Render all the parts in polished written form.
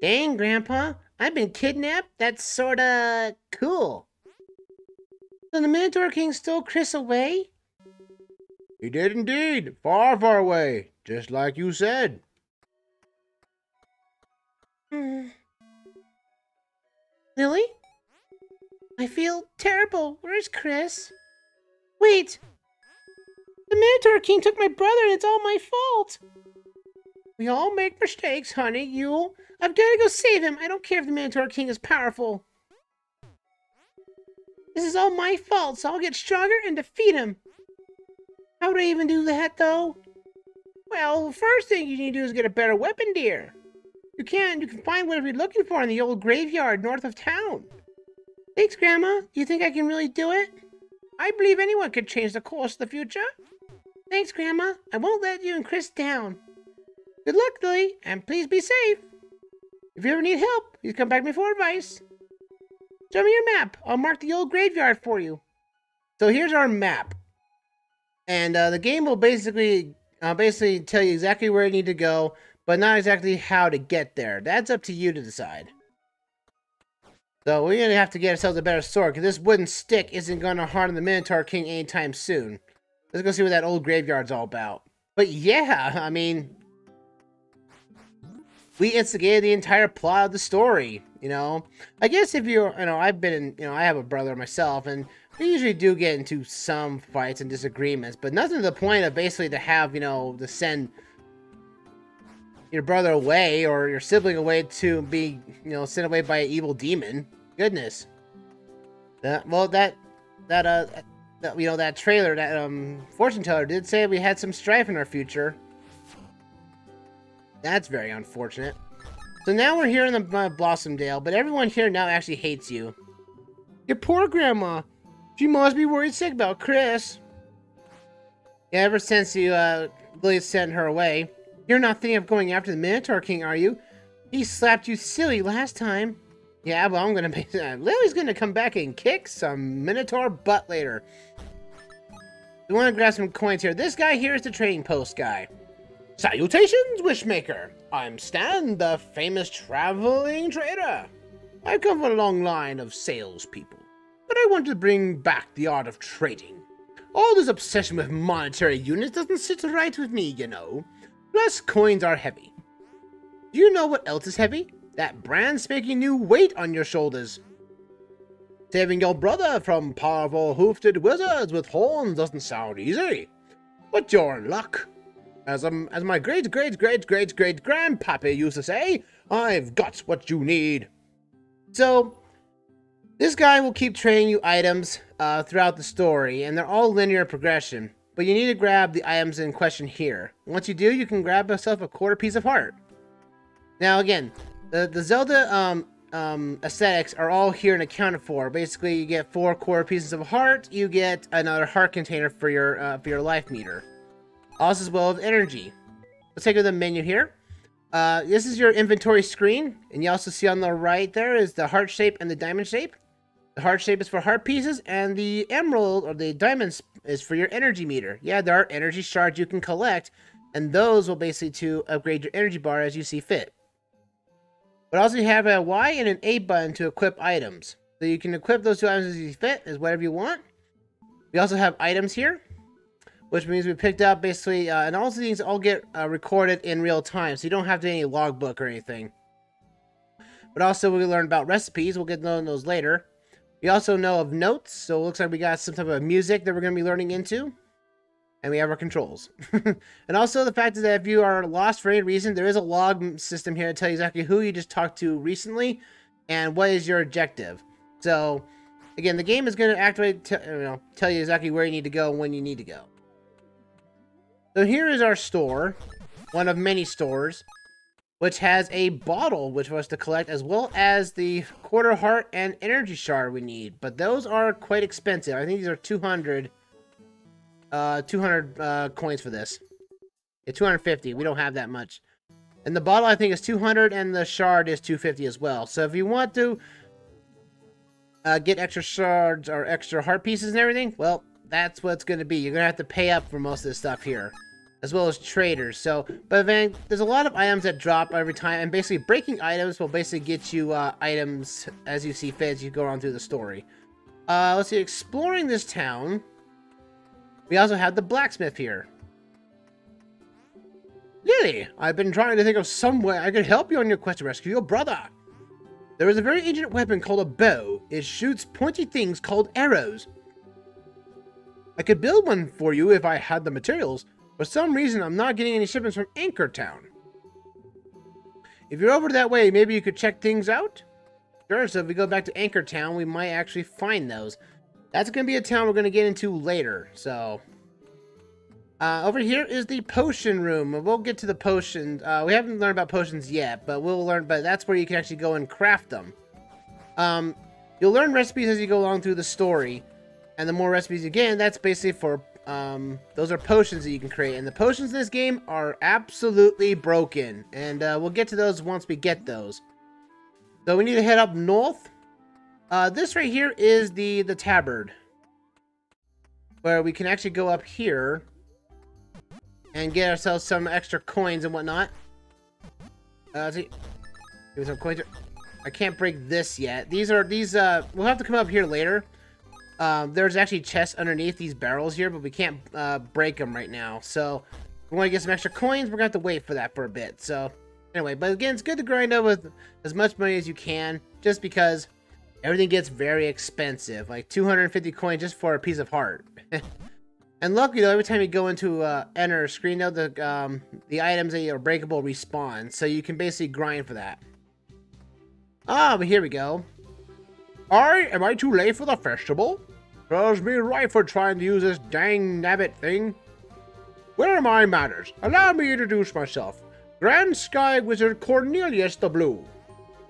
Dang, Grandpa, I've been kidnapped? That's sorta cool. So the Minotaur King stole Chris away? He did indeed. Far, far away. Just like you said. Hmm. Lilly? I feel terrible. Where's Chris? Wait! The Minotaur King took my brother and it's all my fault! We all make mistakes, honey. I've got to go save him. I don't care if the Minotaur King is powerful. This is all my fault, so I'll get stronger and defeat him. How would I even do that, though? Well, the first thing you need to do is get a better weapon, dear. You can find whatever you're looking for in the old graveyard north of town. Thanks, Grandma. Do you think I can really do it? I believe anyone could change the course of the future. Thanks, Grandma. I won't let you and Chris down. Good luck, Lilly, and please be safe. If you ever need help, you come back to me for advice. Show me your map. I'll mark the old graveyard for you. So here's our map. And the game will basically tell you exactly where you need to go, but not exactly how to get there. That's up to you to decide. So we're going to have to get ourselves a better sword, because this wooden stick isn't going to harm the Minotaur King anytime soon. Let's go see what that old graveyard's all about. But yeah, I mean, we instigated the entire plot of the story, you know. I guess if you're, I've been in, I have a brother myself, and we usually do get into some fights and disagreements, but nothing to the point of basically to have, to send your brother away or your sibling away to be, sent away by an evil demon. Goodness. That trailer, that fortune teller did say we had some strife in our future. That's very unfortunate. So now we're here in the Blossomdale, but everyone here now actually hates you. Your poor grandma. She must be worried sick about Chris. Yeah, ever since you, Lilly sent her away. You're not thinking of going after the Minotaur King, are you? He slapped you silly last time. Yeah, well, I'm gonna be... Lily's gonna come back and kick some Minotaur butt later. We want to grab some coins here. This guy here is the trading post guy. Salutations, Wishmaker! I'm Stan, the famous traveling trader. I come from a long line of salespeople, but I want to bring back the art of trading. All this obsession with monetary units doesn't sit right with me, you know. Plus, coins are heavy. Do you know what else is heavy? That brand spanking new weight on your shoulders. Saving your brother from powerful hoofed wizards with horns doesn't sound easy. But you're in luck. As my great-great-great-great-great-grandpappy used to say, I've got what you need. So, this guy will keep trading you items throughout the story, and they're all linear progression. But you need to grab the items in question here. Once you do, you can grab yourself a quarter piece of heart. Now again, the Zelda aesthetics are all here and accounted for. Basically, you get 4 quarter pieces of heart. You get another heart container for your life meter. Also, as well as energy. Let's take a look at the menu here. This is your inventory screen, and you also see on the right there is the heart shape and the diamond shape. The heart shape is for heart pieces, and the emerald or the diamonds is for your energy meter. Yeah, there are energy shards you can collect, and those will basically to upgrade your energy bar as you see fit. But also you have a Y and an A button to equip items. So you can equip those 2 items as you fit, as whatever you want. We also have items here, which means we picked up basically, and also these all get recorded in real time, so you don't have to do any logbook or anything. But also we learn about recipes, we'll get to know those later. We also know of notes, so it looks like we got some type of music that we're going to be learning into. And we have our controls. And also the fact is that if you are lost for any reason, there is a log system here to tell you exactly who you just talked to recently and what is your objective. So, again, the game is going to activate, tell you exactly where you need to go and when you need to go. So here is our store, one of many stores, which has a bottle which was to collect, as well as the quarter heart and energy shard we need. But those are quite expensive. I think these are 200 coins for this. Yeah, 250. We don't have that much. And the bottle I think is 200, and the shard is 250 as well. So if you want to get extra shards or extra heart pieces and everything, well, that's what it's going to be. You're going to have to pay up for most of this stuff here, as well as traders. So, but then there's a lot of items that drop every time, and basically breaking items will basically get you items as you see fit as you go on through the story. Let's see, exploring this town. We also have the blacksmith here. Lilly, I've been trying to think of some way I could help you on your quest to rescue your brother. There is a very ancient weapon called a bow. It shoots pointy things called arrows. I could build one for you if I had the materials. For some reason, I'm not getting any shipments from Anchor Town. If you're over that way, maybe you could check things out? Sure, so if we go back to Anchor Town, we might actually find those. That's going to be a town we're going to get into later, so... over here is the potion room. We'll get to the potions. We haven't learned about potions yet, but we'll learn. But that's where you can actually go and craft them. You'll learn recipes as you go along through the story, and the more recipes you get, that's basically for those are potions that you can create. And the potions in this game are absolutely broken, and we'll get to those once we get those. So we need to head up north. This right here is the tabard, where we can actually go up here and get ourselves some extra coins and whatnot. Let's see. Give me some coins. I can't break this yet. We'll have to come up here later. There's actually chests underneath these barrels here, but we can't break them right now. So, if we want to get some extra coins, we're going to have to wait for that for a bit. So, anyway, but again, it's good to grind up with as much money as you can, just because everything gets very expensive. Like 250 coins just for a piece of heart. And luckily, though, every time you go into enter a screen, though, the items that are breakable respawn, so you can basically grind for that. But here we go. Am I too late for the festival? Serves me right for trying to use this dang nabbit thing. Where are my manners? Allow me to introduce myself. Grand Sky Wizard Cornelius the Blue.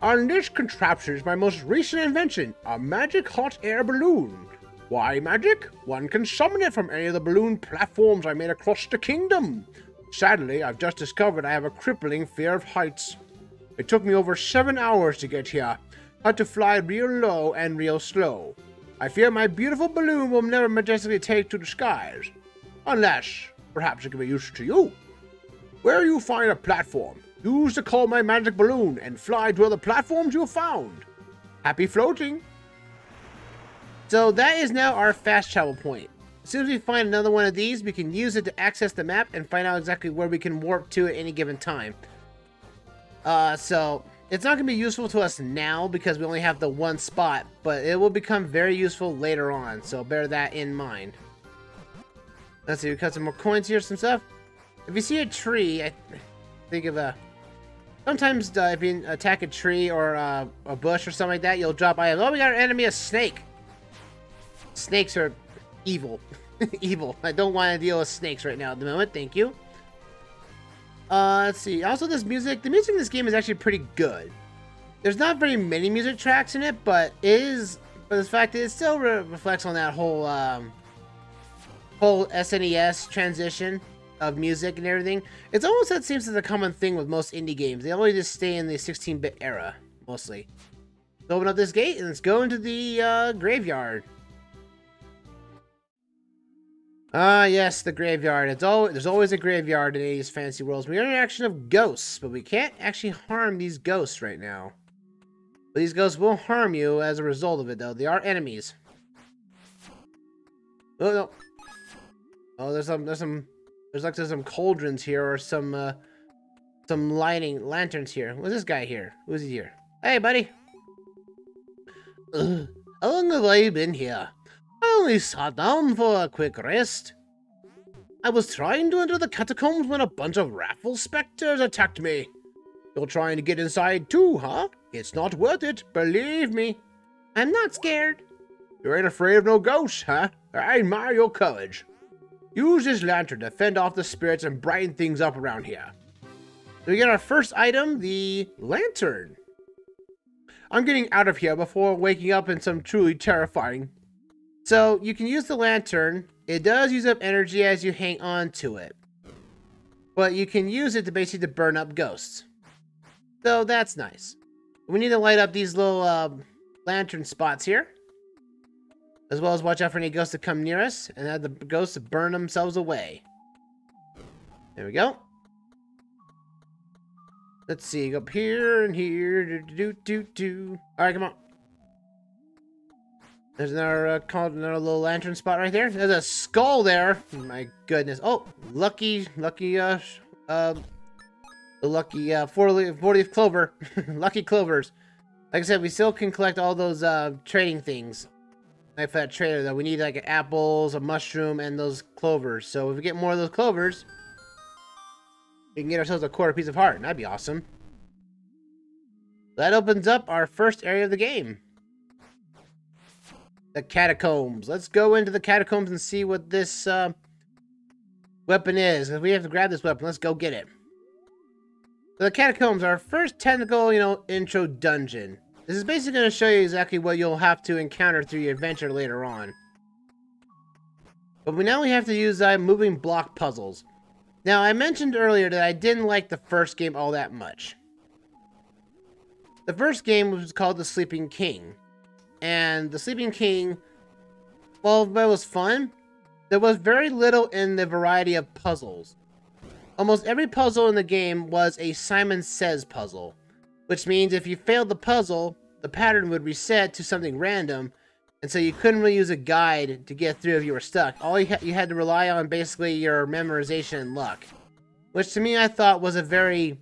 And this contraption is my most recent invention, a magic hot air balloon. Why magic? One can summon it from any of the balloon platforms I made across the kingdom. Sadly, I've just discovered I have a crippling fear of heights. It took me over 7 hours to get here. Had to fly real low and real slow. I fear my beautiful balloon will never majestically take to the skies. Unless, perhaps it can be useful to you. Where you find a platform, use to call my magic balloon and fly to other platforms you found. Happy floating! So that is now our fast travel point. As soon as we find another one of these, we can use it to access the map and find out exactly where we can warp to at any given time. So it's not going to be useful to us now because we only have the one spot, but it will become very useful later on, so bear that in mind. Let's see, we cut some more coins here, some stuff. If you see a tree, I think of a... Sometimes if you attack a tree or a bush or something like that, you'll drop items. Oh, we got an enemy, a snake. Snakes are evil. Evil. I don't want to deal with snakes right now at the moment. Thank you. Let's see. Also, this music. The music in this game is actually pretty good. There's not very many music tracks in it, but it is. But the fact that it still reflects on that whole SNES transition of music and everything. It's almost that seems as a common thing with most indie games. They always just stay in the 16-bit era mostly. Let's open up this gate and let's go into the graveyard. Ah, yes, the graveyard. There's always a graveyard in these fantasy worlds. We're in an action of ghosts, but we can't actually harm these ghosts right now. But these ghosts will harm you as a result of it, though. They are enemies. Oh no! Oh, there's some cauldrons here, or some lanterns here. What's this guy here? Who's he here? Hey, buddy. How long have I been here? I only sat down for a quick rest. I was trying to enter the catacombs when a bunch of raffle specters attacked me. You're trying to get inside too, huh? It's not worth it, believe me. I'm not scared. You ain't afraid of no ghosts, huh? I admire your courage. Use this lantern to fend off the spirits and brighten things up around here. So we get our first item, the lantern. I'm getting out of here before waking up in some truly terrifying. So you can use the lantern. It does use up energy as you hang on to it. But you can use it to basically burn up ghosts. So that's nice. We need to light up these little lantern spots here. As well as watch out for any ghosts that come near us, and have the ghosts burn themselves away. There we go. Let's see, go up here and here. Alright, come on. There's another, another little lantern spot right there. There's a skull there. My goodness. Oh, lucky, the lucky 4-leaf clover. Lucky clovers. Like I said, we still can collect all those trading things. Like for that trader, though, we need like apples, a mushroom, and those clovers. So if we get more of those clovers, we can get ourselves a quarter piece of heart. That'd be awesome. That opens up our first area of the game. The catacombs. Let's go into the catacombs and see what this weapon is. If we have to grab this weapon, let's go get it. So the catacombs are our first technical, intro dungeon. This is basically going to show you exactly what you'll have to encounter through your adventure later on. But now we have to use moving block puzzles. Now, I mentioned earlier that I didn't like the first game all that much. The first game was called The Sleeping King. And The Sleeping King, well, it was fun. There was very little in the variety of puzzles. Almost every puzzle in the game was a Simon Says puzzle. Which means if you failed the puzzle, the pattern would reset to something random, and so you couldn't really use a guide to get through if you were stuck. All you had to rely on basically your memorization and luck. Which to me I thought was a very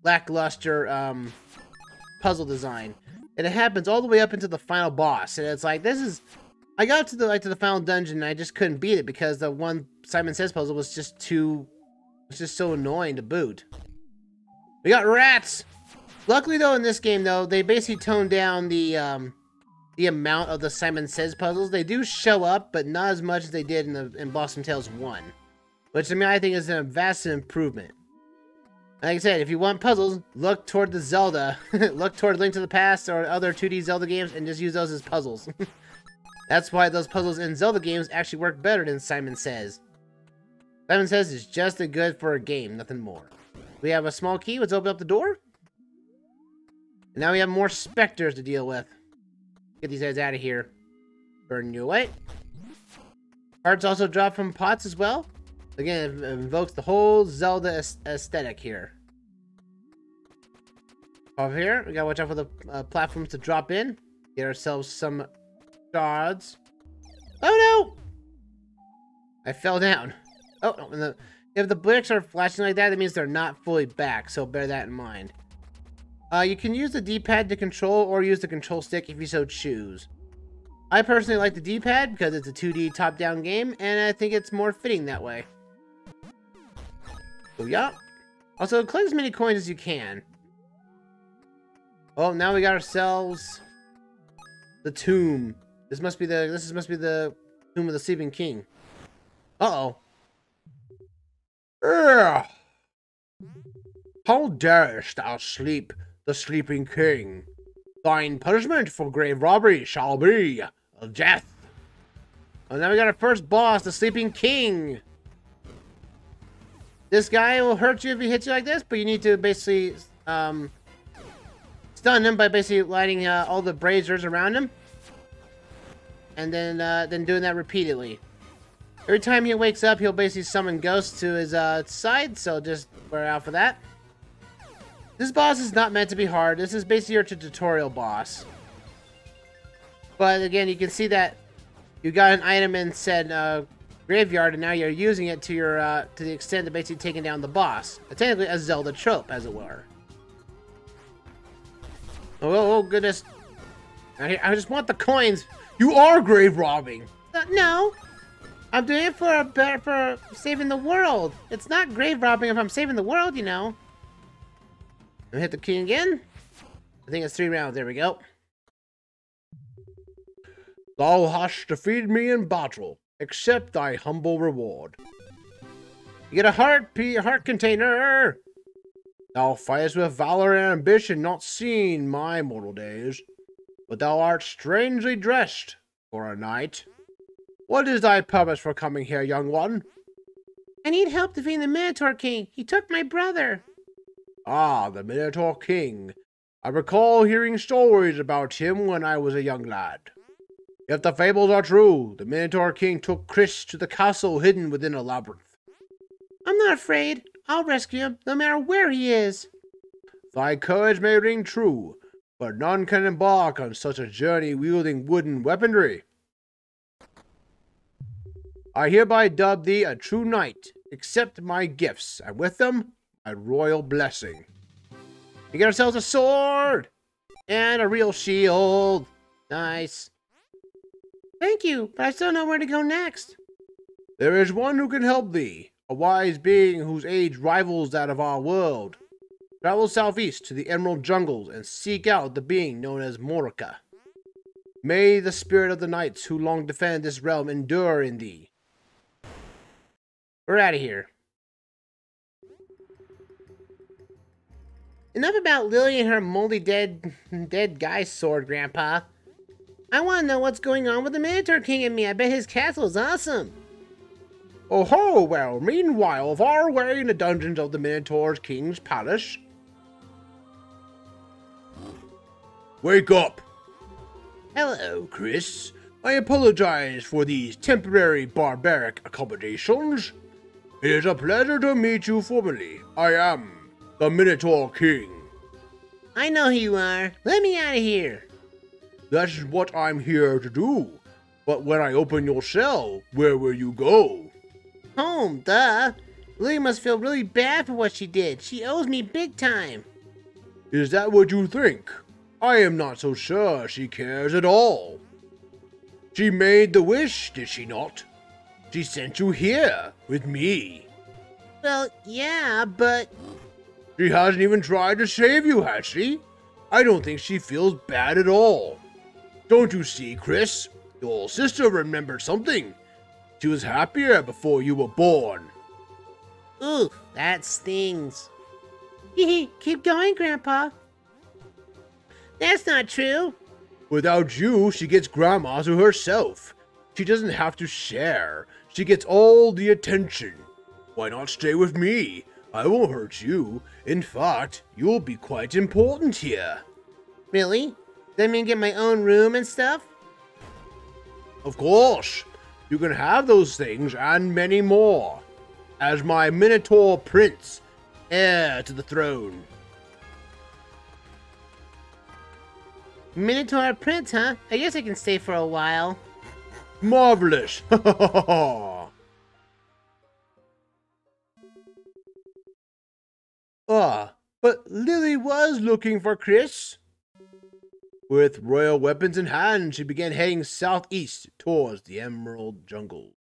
lackluster puzzle design. And it happens all the way up into the final boss, and it's like, this is... I got to the final dungeon and I just couldn't beat it because the one Simon Says puzzle was just so annoying to boot. We got rats! Luckily, though, in this game, though, they basically toned down the amount of the Simon Says puzzles. They do show up, but not as much as they did in Blossom Tales 1. Which, to me, I think is a vast improvement. Like I said, if you want puzzles, look toward the Zelda. Look toward Link to the Past or other 2D Zelda games and just use those as puzzles. That's why those puzzles in Zelda games actually work better than Simon Says. Simon Says is just as good for a game, nothing more. We have a small key. Let's open up the door. And now we have more specters to deal with. Get these guys out of here. Burn you away. Hearts also drop from pots as well. Again, it invokes the whole Zelda aesthetic here. Over here, we gotta watch out for the platforms to drop in. Get ourselves some shards. Oh no! I fell down. Oh, and if the bricks are flashing like that, that means they're not fully back, so bear that in mind. You can use the D-pad to control or use the control stick if you so choose. I personally like the D-pad because it's a 2D top-down game, and I think it's more fitting that way. So yeah. Also, collect as many coins as you can. Oh, now we got ourselves the tomb. This must be the tomb of the Sleeping King. Uh-oh. Ugh. How darest thou sleep, the Sleeping King? Thine punishment for grave robbery shall be death. Oh, now we got our first boss, the Sleeping King. This guy will hurt you if he hits you like this, but you need to basically stun him by basically lighting all the braziers around him, and then doing that repeatedly. Every time he wakes up, he'll basically summon ghosts to his side, so just wear out for that. This boss is not meant to be hard. This is basically your tutorial boss. But again, you can see that you got an item in said graveyard, and now you're using it to your to the extent of basically taking down the boss. Technically a Zelda trope, as it were. Oh goodness! I just want the coins. You are grave robbing. No, I'm doing it for saving the world. It's not grave robbing if I'm saving the world, you know. I'm gonna hit the king again. I think it's 3 rounds. There we go. Thou hast defeated me in battle. Accept thy humble reward. You get a heart container. Thou fightest with valor and ambition not seen my mortal days, but thou art strangely dressed for a knight. What is thy purpose for coming here, young one? I need help defeating the Minotaur King. He took my brother. Ah, the Minotaur King. I recall hearing stories about him when I was a young lad. If the fables are true, the Minotaur King took Chris to the castle hidden within a labyrinth. I'm not afraid. I'll rescue him, no matter where he is. Thy courage may ring true, but none can embark on such a journey wielding wooden weaponry. I hereby dub thee a true knight. Accept my gifts, and with them, my royal blessing. We get ourselves a sword! And a real shield. Nice. Thank you, but I still don't know where to go next. There is one who can help thee, a wise being whose age rivals that of our world. Travel southeast to the Emerald Jungles and seek out the being known as Morica. May the spirit of the knights who long defend this realm endure in thee. We're out of here. Enough about Lilly and her moldy dead guy sword, Grandpa. I want to know what's going on with the Minotaur King and me. I bet his castle is awesome. Oh ho, well, meanwhile, far away in the dungeons of the Minotaur King's palace. Wake up! Hello, Chris. I apologize for these temporary barbaric accommodations. It is a pleasure to meet you formally. I am the Minotaur King. I know who you are. Let me out of here. That's what I'm here to do. But when I open your cell, where will you go? Home, duh. Lily must feel really bad for what she did. She owes me big time. Is that what you think? I am not so sure she cares at all. She made the wish, did she not? She sent you here, with me. Well, yeah, but... She hasn't even tried to save you, has she? I don't think she feels bad at all. Don't you see, Chris? Your sister remembered something. She was happier before you were born. Ooh, that stings. Hee keep going, Grandpa. That's not true. Without you, she gets Grandma to herself. She doesn't have to share. She gets all the attention. Why not stay with me? I won't hurt you. In fact, you'll be quite important here. Really? Does that mean get my own room and stuff? Of course. You can have those things and many more. As my Minotaur Prince, heir to the throne. Minotaur Prince, huh? I guess I can stay for a while. Marvelous! But Lilly was looking for Chris. With royal weapons in hand, she began heading southeast towards the Emerald Jungle.